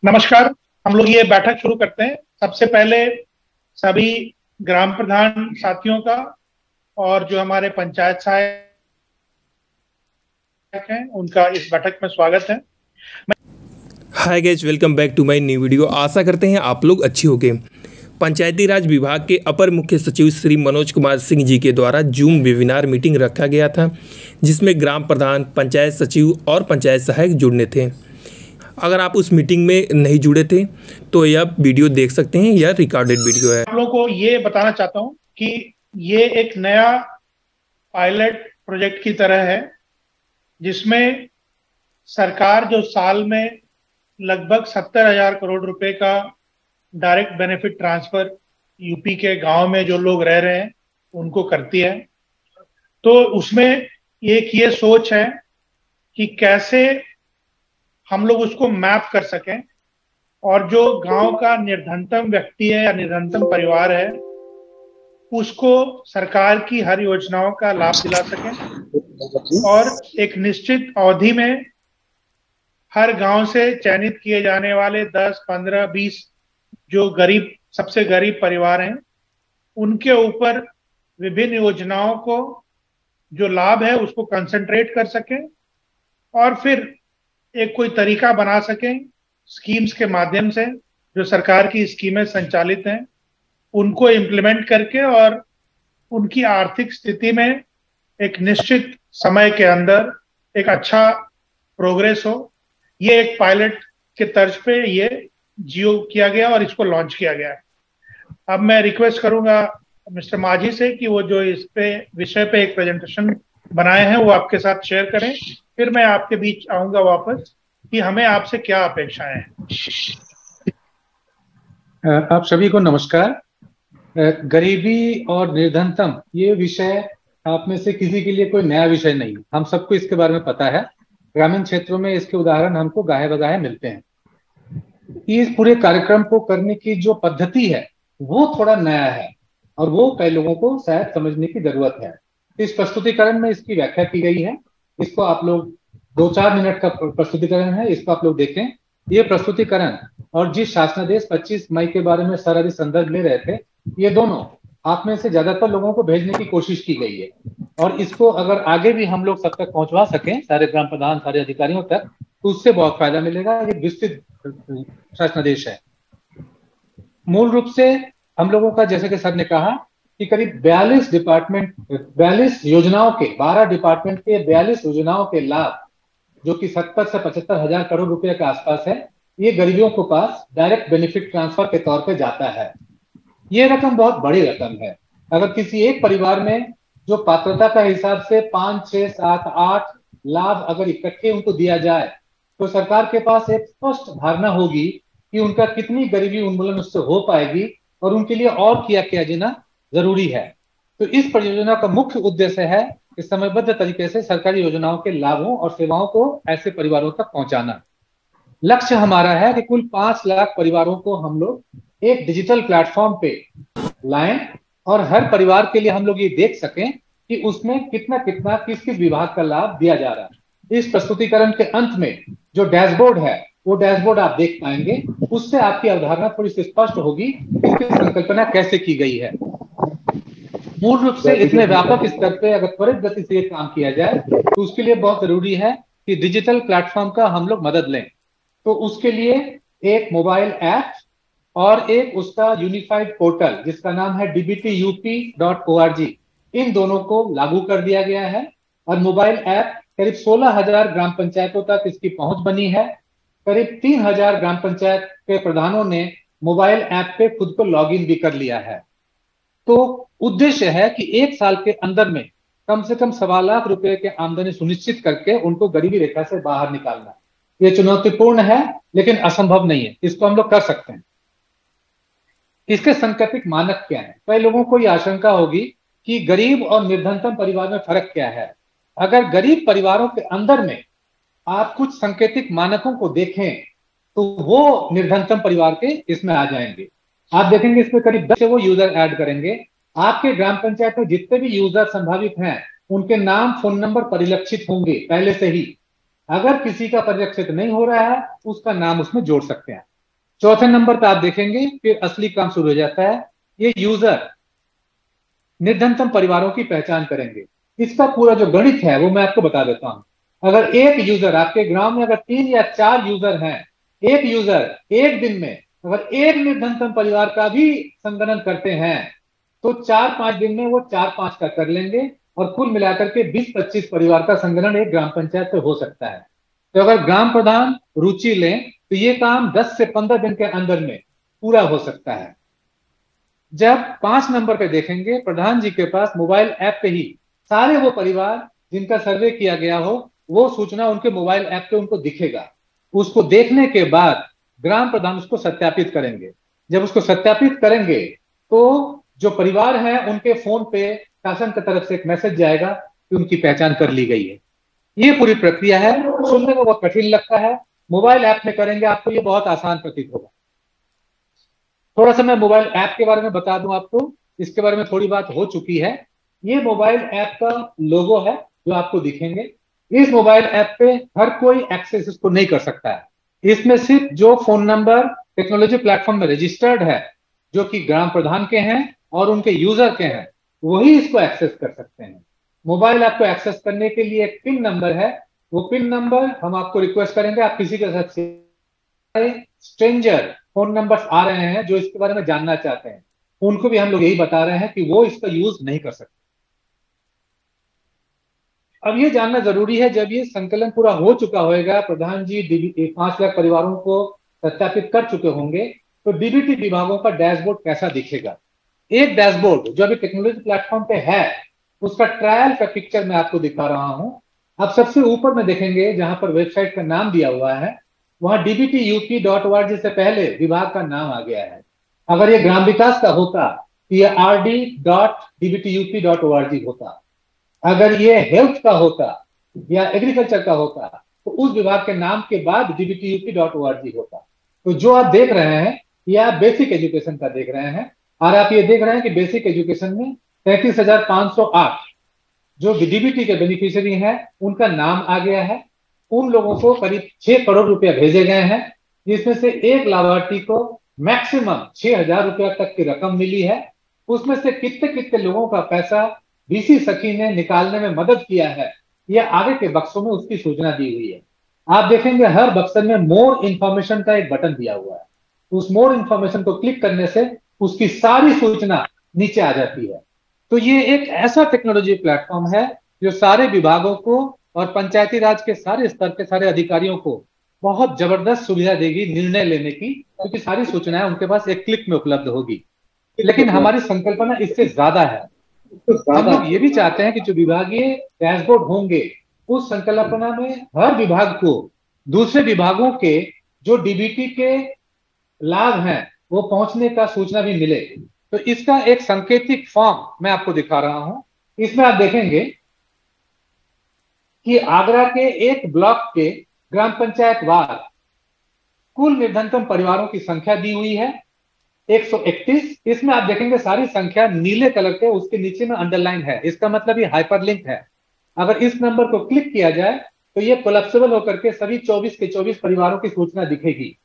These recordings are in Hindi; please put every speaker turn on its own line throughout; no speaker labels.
नमस्कार। हम लोग ये बैठक शुरू करते हैं। सबसे पहले सभी ग्राम प्रधान साथियों का और जो हमारे पंचायत सहायक हैं उनका इस बैठक में स्वागत है।
Hi guys, welcome back to my new video. आशा करते हैं आप लोग अच्छी होंगे। पंचायती राज विभाग के अपर मुख्य सचिव श्री मनोज कुमार सिंह जी के द्वारा जूम वेबिनार मीटिंग रखा गया था, जिसमें ग्राम प्रधान, पंचायत सचिव और पंचायत सहायक जुड़ने थे। अगर आप उस मीटिंग में नहीं जुड़े थे तो यह वीडियो देख सकते हैं, यह रिकॉर्डेड वीडियो है।
आप लोगों को ये बताना चाहता हूँ कि ये एक नया पायलट प्रोजेक्ट की तरह है, जिसमें सरकार जो साल में लगभग 70,000 करोड़ रुपए का डायरेक्ट बेनिफिट ट्रांसफर यूपी के गांव में जो लोग रह रहे हैं उनको करती है। तो उसमें एक ये सोच है कि कैसे हम लोग उसको मैप कर सकें और जो गांव का निर्धनतम व्यक्ति है या निर्धनतम परिवार है उसको सरकार की हर योजनाओं का लाभ दिला सकें और एक निश्चित अवधि में हर गांव से चयनित किए जाने वाले 10, 15, 20 जो गरीब, सबसे गरीब परिवार हैं उनके ऊपर विभिन्न योजनाओं को जो लाभ है उसको कंसंट्रेट कर सकें और फिर एक कोई तरीका बना सकें स्कीम्स के माध्यम से, जो सरकार की स्कीमें संचालित हैं उनको इम्प्लीमेंट करके और उनकी आर्थिक स्थिति में एक निश्चित समय के अंदर एक अच्छा प्रोग्रेस हो। ये एक पायलट के तर्ज पे ये जियो किया गया और इसको लॉन्च किया गया है। अब मैं रिक्वेस्ट करूंगा मिस्टर माझी से कि वो जो इस पे विषय पे एक प्रेजेंटेशन बनाए हैं वो आपके साथ शेयर करें, फिर मैं आपके बीच आऊंगा वापस कि हमें आपसे क्या अपेक्षाएं हैं।
आप सभी को नमस्कार। गरीबी और निर्धनतम ये विषय आप में से किसी के लिए कोई नया विषय नहीं, हम सबको इसके बारे में पता है। ग्रामीण क्षेत्रों में इसके उदाहरण हमको गाहे बगाहे मिलते हैं। इस पूरे कार्यक्रम को करने की जो पद्धति है वो थोड़ा नया है और वो कई लोगों को शायद समझने की जरूरत है। इस प्रस्तुतिकरण में इसकी व्याख्या की गई है। इसको आप लोग 2-4 मिनट का प्रस्तुतिकरण है, इसको आप लोग देखें। ये प्रस्तुतिकरण और जिस शासनादेश 25 मई के बारे में सर अभी संदर्भ ले रहे थे, ये दोनों आप में से ज्यादातर लोगों को भेजने की कोशिश की गई है और इसको अगर आगे भी हम लोग सब तक पहुंचवा सकें, सारे ग्राम प्रधान, सारे अधिकारियों तक, तो उससे बहुत फायदा मिलेगा। ये विस्तृत शासनादेश है। मूल रूप से हम लोगों का, जैसे कि सर ने कहा, कि करीब 42 योजनाओं के 12 डिपार्टमेंट के 42 योजनाओं के लाभ, जो कि 70 से 75,000 करोड़ रुपए के आसपास है, ये गरीबों के पास डायरेक्ट बेनिफिट ट्रांसफर के तौर पे जाता है। ये रकम बहुत बड़ी रकम है। अगर किसी एक परिवार में जो पात्रता का हिसाब से 5, 6, 7, 8 लाभ अगर इकट्ठे उनको दिया जाए तो सरकार के पास एक स्पष्ट धारणा होगी कि उनका कितनी गरीबी उन्मूलन उससे हो पाएगी और उनके लिए और क्या किया जाना जरूरी है। तो इस परियोजना का मुख्य उद्देश्य है कि समयबद्ध तरीके से सरकारी योजनाओं के लाभों और सेवाओं को ऐसे परिवारों तक पहुंचाना। लक्ष्य हमारा है कि कुल 5 लाख परिवारों को हम लोग एक डिजिटल प्लेटफॉर्म पे लाएं और हर परिवार के लिए हम लोग ये देख सकें कि उसमें कितना कितना किस किस विभाग का लाभ दिया जा रहा है। इस प्रस्तुतिकरण के अंत में जो डैशबोर्ड है वो डैशबोर्ड आप देख पाएंगे, उससे आपकी अवधारणा थोड़ी सी स्पष्ट होगी इसकी संकल्पना कैसे की गई है। मूल रूप से इतने व्यापक स्तर पे अगर त्वरित गति से काम किया जाए तो उसके लिए बहुत जरूरी है कि डिजिटल प्लेटफॉर्म का हम लोग मदद लें। तो उसके लिए एक मोबाइल ऐप और एक उसका यूनिफाइड पोर्टल जिसका नाम है dbtup.org, इन दोनों को लागू कर दिया गया है और मोबाइल ऐप करीब 16,000 ग्राम पंचायतों तक इसकी पहुंच बनी है। करीब 3,000 ग्राम पंचायत के प्रधानों ने मोबाइल ऐप पे खुद को लॉगिन भी कर लिया है। तो उद्देश्य है कि 1 साल के अंदर में कम से कम 1.25 लाख रुपए के आमदनी सुनिश्चित करके उनको गरीबी रेखा से बाहर निकालना। ये चुनौतीपूर्ण है लेकिन असंभव नहीं है, इसको हम लोग कर सकते हैं। इसके सांकेतिक मानक क्या है? कई लोगों को यह आशंका होगी कि गरीब और निर्धनतम परिवार में फर्क क्या है। अगर गरीब परिवारों के अंदर में आप कुछ सांकेतिक मानकों को देखें तो वो निर्धनतम परिवार के इसमें आ जाएंगे। आप देखेंगे इसमें करीब 10 से वो यूजर ऐड करेंगे। आपके ग्राम पंचायत में जितने भी यूजर संभावित हैं उनके नाम, फोन नंबर परिलक्षित होंगे पहले से ही। अगर किसी का परिलक्षित नहीं हो रहा है उसका नाम उसमें जोड़ सकते हैं। चौथे नंबर पे आप देखेंगे फिर असली काम शुरू हो जाता है। ये यूजर निर्धनतम परिवारों की पहचान करेंगे। इसका पूरा जो गणित है वो मैं आपको बता देता हूं। अगर एक यूजर आपके ग्राम में अगर 3 या 4 यूजर हैं, एक यूजर एक दिन में अगर एक निर्धनतम परिवार का भी संगणन करते हैं तो 4-5 दिन में वो 4-5 का कर लेंगे और कुल मिलाकर के 20-25 परिवार का संगणन एक ग्राम पंचायत पे हो सकता है। तो अगर ग्राम प्रधान रुचि लें तो ये काम 10 से 15 दिन के अंदर में पूरा हो सकता है। जब 5 नंबर पे देखेंगे, प्रधान जी के पास मोबाइल ऐप पे ही सारे वो परिवार जिनका सर्वे किया गया हो वो सूचना उनके मोबाइल ऐप पे उनको दिखेगा। उसको देखने के बाद ग्राम प्रधान उसको सत्यापित करेंगे। जब उसको सत्यापित करेंगे तो जो परिवार है उनके फोन पे शासन की तरफ से एक मैसेज जाएगा कि उनकी पहचान कर ली गई है। ये पूरी प्रक्रिया है। सुनने में बहुत कठिन लगता है, मोबाइल ऐप में करेंगे आपको ये बहुत आसान प्रतीत होगा। थोड़ा सा मैं मोबाइल ऐप के बारे में बता दूं आपको, इसके बारे में थोड़ी बात हो चुकी है। ये मोबाइल ऐप का लोगो है जो आपको दिखेंगे। इस मोबाइल ऐप पे हर कोई एक्सेस इसको नहीं कर सकता है। इसमें सिर्फ जो फोन नंबर टेक्नोलॉजी प्लेटफॉर्म में रजिस्टर्ड है, जो कि ग्राम प्रधान के हैं और उनके यूजर के हैं, वही इसको एक्सेस कर सकते हैं। मोबाइल ऐप को एक्सेस करने के लिए एक पिन नंबर है, वो पिन नंबर हम आपको रिक्वेस्ट करेंगे आप किसी के साथ स्ट्रेंजर फोन नंबर्स आ रहे हैं जो इसके बारे में जानना चाहते हैं, उनको भी हम लोग यही बता रहे हैं कि वो इसका यूज नहीं कर सकते। अब ये जानना जरूरी है, जब ये संकलन पूरा हो चुका होगा, प्रधान जी 5 लाख परिवारों को सत्यापित कर चुके होंगे, तो डीबीटी विभागों का डैशबोर्ड कैसा दिखेगा। एक डैशबोर्ड जो अभी टेक्नोलॉजी प्लेटफॉर्म पे है उसका ट्रायल का पिक्चर मैं आपको दिखा रहा हूं। आप सबसे ऊपर में देखेंगे जहां पर वेबसाइट का नाम दिया हुआ है, वहां dbtup.org से पहले विभाग का नाम आ गया है। अगर ये ग्राम विकास का होता तो ये rd.dbtup.org होता। अगर ये हेल्थ का होता या एग्रीकल्चर का होता तो उस विभाग के नाम के बाद dbtup.org होता। तो जो आप देख रहे हैं ये आप बेसिक एजुकेशन का देख रहे हैं, और आप ये देख रहे हैं कि बेसिक एजुकेशन में 33,508 जो डीबीटी के बेनिफिशियरी हैं उनका नाम आ गया है। उन लोगों को करीब 6 करोड़ रुपया भेजे गए हैं, जिसमें से एक लाभार्थी को मैक्सिमम 6,000 रुपया तक की रकम मिली है। उसमें से कितने कितने लोगों का पैसा बीसी सखी ने निकालने में मदद किया है, यह आगे के बक्सों में उसकी सूचना दी हुई है। आप देखेंगे हर बक्सन में मोर इंफॉर्मेशन का एक बटन दिया हुआ है। उस मोर इंफॉर्मेशन को क्लिक करने से उसकी सारी सूचना नीचे आ जाती है। तो ये एक ऐसा टेक्नोलॉजी प्लेटफॉर्म है जो सारे विभागों को और पंचायती राज के सारे स्तर के सारे अधिकारियों को बहुत जबरदस्त सुविधा देगी निर्णय लेने की, क्योंकि सारी सूचनाएं उनके पास एक क्लिक में उपलब्ध होगी। लेकिन हमारी संकल्पना इससे ज्यादा है। हम लोग ये भी चाहते हैं कि जो विभागीय डैशबोर्ड होंगे उस संकल्पना में हर विभाग को दूसरे विभागों के जो डीबीटी के लाभ हैं वो पहुंचने का सूचना भी मिले। तो इसका एक सांकेतिक फॉर्म मैं आपको दिखा रहा हूं। इसमें आप देखेंगे कि आगरा के एक ब्लॉक के ग्राम पंचायत वार कुल निर्धनतम परिवारों की संख्या दी हुई है 131। इसमें आप देखेंगे सारी संख्या नीले कलर के उसके नीचे में अंडरलाइन है, इसका मतलब ये हाइपरलिंक है। अगर इस नंबर को क्लिक किया जाए तो ये कोलैप्सिबल होकर के सभी 24 के 24 परिवारों की सूचना दिखेगी,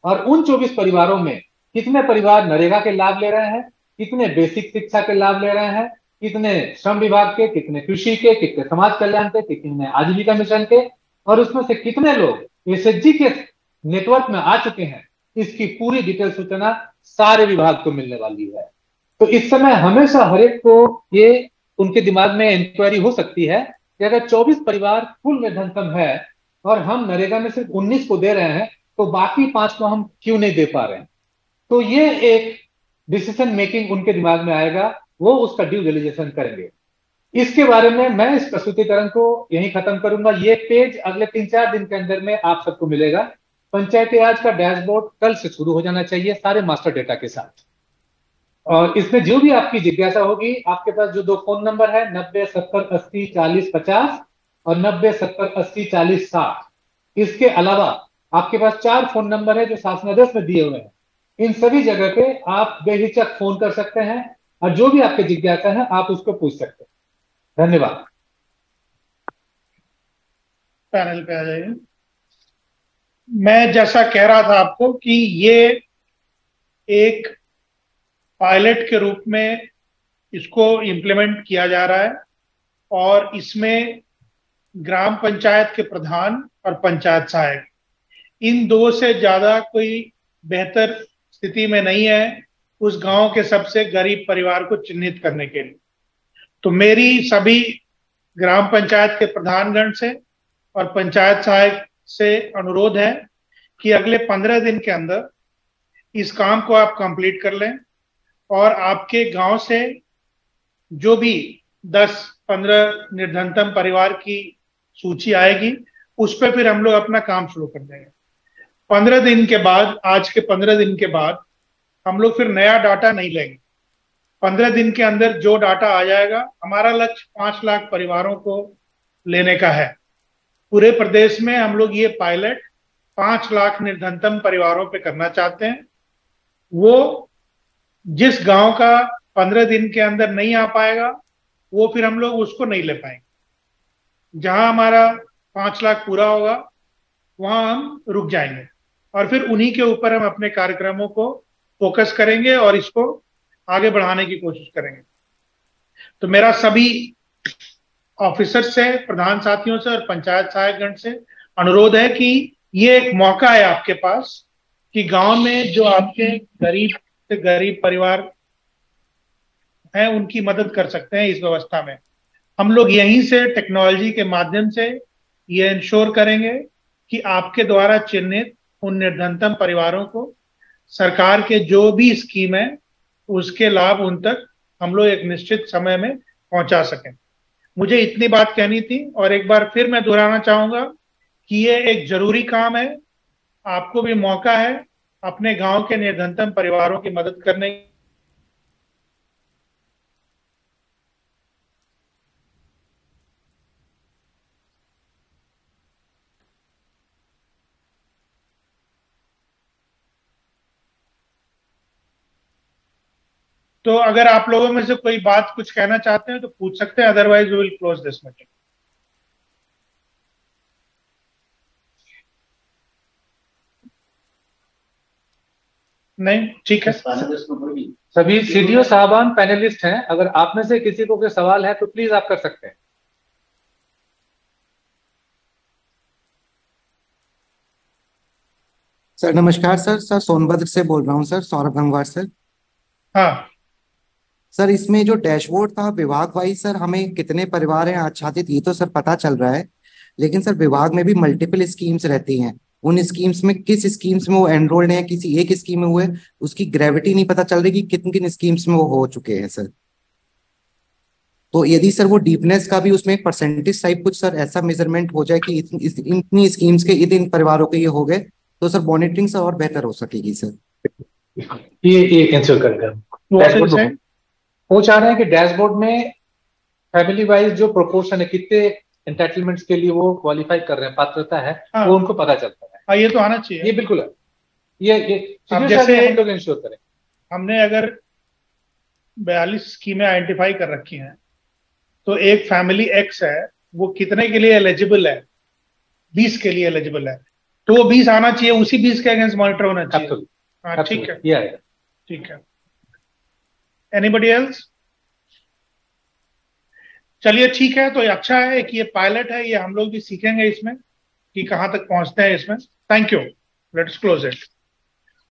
और उन 24 परिवारों में कितने परिवार नरेगा के लाभ ले रहे हैं, कितने बेसिक शिक्षा के लाभ ले रहे हैं, कितने श्रम विभाग के, कितने कृषि के, कितने समाज कल्याण के, कितने आजीविका मिशन के, और उसमें से कितने लोग एसएचजी के नेटवर्क में आ चुके हैं, इसकी पूरी डिटेल सूचना सारे विभाग को मिलने वाली है। तो इस समय हमेशा हर एक को ये उनके दिमाग में इंक्वायरी हो सकती है कि अगर 24 परिवार कुल निर्धनतम है और हम नरेगा में सिर्फ 19 को दे रहे हैं तो बाकी 5 को हम क्यों नहीं दे पा रहे हैं। तो ये एक डिसीजन मेकिंग उनके दिमाग में आएगा, वो उसका ड्यू डिलिजेशन करेंगे। इसके बारे में मैं इस प्रस्तुतिकरण को यहीं खत्म करूंगा। ये पेज अगले 3-4 दिन के अंदर में आप सबको मिलेगा। पंचायती राज का डैशबोर्ड कल से शुरू हो जाना चाहिए सारे मास्टर डेटा के साथ, और इसमें जो भी आपकी जिज्ञासा होगी, आपके पास जो 2 फोन नंबर है 90 70 80 40 50 और 90 70 80 40 60, इसके अलावा आपके पास 4 फोन नंबर है जो शासनादेश में दिए हुए हैं। इन सभी जगह पे आप बेहिचक फोन कर सकते हैं और जो भी आपकी जिज्ञासा है आप उसको पूछ सकते हैं। धन्यवाद।
पैनल पे आ जाइए। मैं जैसा कह रहा था आपको कि ये एक पायलट के रूप में इसको इम्प्लीमेंट किया जा रहा है और इसमें ग्राम पंचायत के प्रधान और पंचायत सहायक, इन दो से ज्यादा कोई बेहतर स्थिति में नहीं है उस गांव के सबसे गरीब परिवार को चिन्हित करने के लिए। तो मेरी सभी ग्राम पंचायत के प्रधानगण से और पंचायत सहायक से अनुरोध है कि अगले 15 दिन के अंदर इस काम को आप कंप्लीट कर लें और आपके गांव से जो भी 10-15 निर्धनतम परिवार की सूची आएगी उस पर फिर हम लोग अपना काम शुरू कर देंगे। 15 दिन के बाद, आज के 15 दिन के बाद हम लोग फिर नया डाटा नहीं लेंगे। 15 दिन के अंदर जो डाटा आ जाएगा, हमारा लक्ष्य 5 लाख परिवारों को लेने का है। पूरे प्रदेश में हम लोग ये पायलट 5 लाख निर्धनतम परिवारों पे करना चाहते हैं। वो जिस गांव का 15 दिन के अंदर नहीं आ पाएगा वो फिर हम लोग उसको नहीं ले पाएंगे। जहां हमारा 5 लाख पूरा होगा वहां हम रुक जाएंगे और फिर उन्हीं के ऊपर हम अपने कार्यक्रमों को फोकस करेंगे और इसको आगे बढ़ाने की कोशिश करेंगे। तो मेरा सभी ऑफिसर से, प्रधान साथियों से और पंचायत सहायकगण से अनुरोध है कि ये एक मौका है आपके पास कि गांव में जो आपके गरीब से गरीब परिवार हैं उनकी मदद कर सकते हैं। इस व्यवस्था में हम लोग यहीं से टेक्नोलॉजी के माध्यम से ये इंश्योर करेंगे कि आपके द्वारा चिन्हित उन निर्धनतम परिवारों को सरकार के जो भी स्कीम है उसके लाभ उन तक हम लोग एक निश्चित समय में पहुंचा सकें। मुझे इतनी बात कहनी थी और एक बार फिर मैं दोहराना चाहूंगा कि ये एक जरूरी काम है। आपको भी मौका है अपने गांव के निर्धनतम परिवारों की मदद करने। तो अगर आप लोगों में से कोई बात कुछ कहना चाहते हैं तो पूछ सकते हैं, otherwise we will close this meeting. नहीं, ठीक है।
सभी सीडीओ साहबान पैनलिस्ट हैं, अगर आप में से किसी को कोई सवाल है तो प्लीज आप कर सकते हैं।
सर नमस्कार सर सोनभद्र से बोल रहा हूँ सर, सौरभ गंगवार सर।
हाँ
सर इसमें जो डैशबोर्ड था विभाग वाइज सर, हमें कितने परिवार हैं आच्छादित ये तो सर पता चल रहा है, लेकिन सर विभाग में भी मल्टीपल स्कीम्स रहती हैं। उन स्कीम्स में किस स्कीम्स में वो एनरोल्ड हैं, किसी एक स्कीम में हुए, उसकी ग्रेविटी नहीं पता चल रही कि किन किन स्कीम्स में वो हो चुके हैं सर। तो यदि सर वो डीपनेस का भी उसमें एक परसेंटेज टाइप कुछ सर ऐसा मेजरमेंट हो जाए कि इतनी स्कीम्स के इन परिवारों के ये हो गए, तो सर मॉनिटरिंग से और बेहतर हो सकेगी सर।
ये कैंसिल करेगा। वो चाह रहे हैं कि डैशबोर्ड में फैमिली वाइज जो प्रोपोर्शन है, कितने एंटाइटलमेंट्स के लिए वो क्वालिफाई कर रहे हैं, पात्रता है,
हाँ,
वो उनको पता चलता है।
हाँ, ये तो आना चाहिए।
ये बिल्कुल है। ये
जैसे
हम लोग इंश्योर करें।
हमने अगर 42 स्कीमें आइडेंटिफाई कर रखी हैं तो एक फैमिली एक्स है, वो कितने के लिए एलिजिबल है? 20 के लिए एलिजिबल है, तो वो 20 आना चाहिए, उसी 20 के अगेंस्ट मॉनिटर होना चाहिए। हाँ ठीक है,
ये आएगा।
ठीक है। Anybody else? चलिए ठीक है, तो ये अच्छा है कि ये पायलट है, ये हम लोग भी सीखेंगे इसमें कि कहां तक पहुंचते हैं इसमें। Thank you, let's close it.